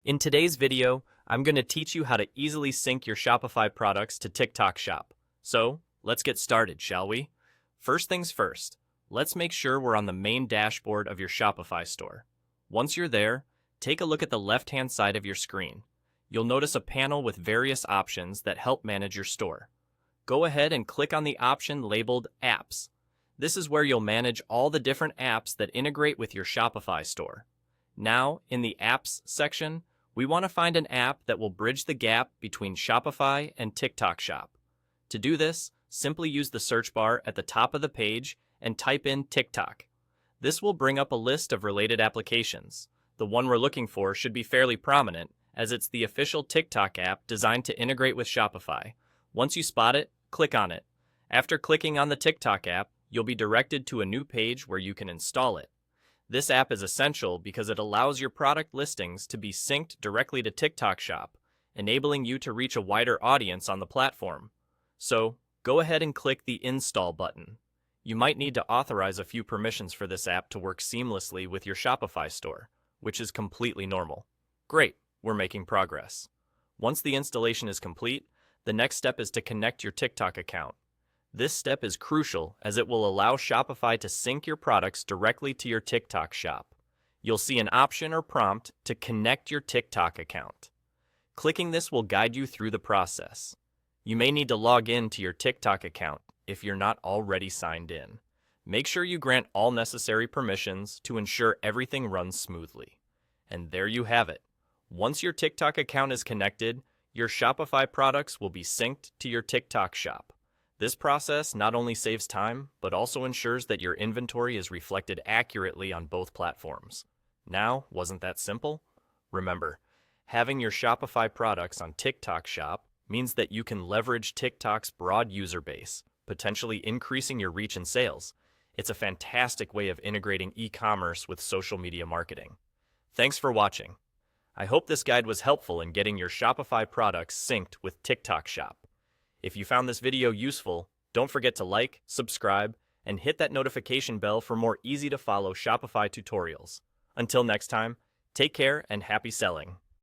In today's video, I'm going to teach you how to easily sync your Shopify products to TikTok Shop. So, let's get started, shall we? First things first, let's make sure we're on the main dashboard of your Shopify store. Once you're there, take a look at the left-hand side of your screen. You'll notice a panel with various options that help manage your store. Go ahead and click on the option labeled Apps. This is where you'll manage all the different apps that integrate with your Shopify store. Now, in the Apps section, we want to find an app that will bridge the gap between Shopify and TikTok Shop. To do this, simply use the search bar at the top of the page and type in TikTok. This will bring up a list of related applications. The one we're looking for should be fairly prominent, as it's the official TikTok app designed to integrate with Shopify. Once you spot it, click on it. After clicking on the TikTok app, you'll be directed to a new page where you can install it. This app is essential because it allows your product listings to be synced directly to TikTok Shop, enabling you to reach a wider audience on the platform. So, go ahead and click the Install button. You might need to authorize a few permissions for this app to work seamlessly with your Shopify store, which is completely normal. Great, we're making progress. Once the installation is complete, the next step is to connect your TikTok account. This step is crucial as it will allow Shopify to sync your products directly to your TikTok shop. You'll see an option or prompt to connect your TikTok account. Clicking this will guide you through the process. You may need to log in to your TikTok account if you're not already signed in. Make sure you grant all necessary permissions to ensure everything runs smoothly. And there you have it. Once your TikTok account is connected, your Shopify products will be synced to your TikTok shop. This process not only saves time, but also ensures that your inventory is reflected accurately on both platforms. Now, wasn't that simple? Remember, having your Shopify products on TikTok Shop means that you can leverage TikTok's broad user base, potentially increasing your reach and sales. It's a fantastic way of integrating e-commerce with social media marketing. Thanks for watching. I hope this guide was helpful in getting your Shopify products synced with TikTok Shop. If you found this video useful, don't forget to like, subscribe, and hit that notification bell for more easy-to-follow Shopify tutorials. Until next time, take care and happy selling.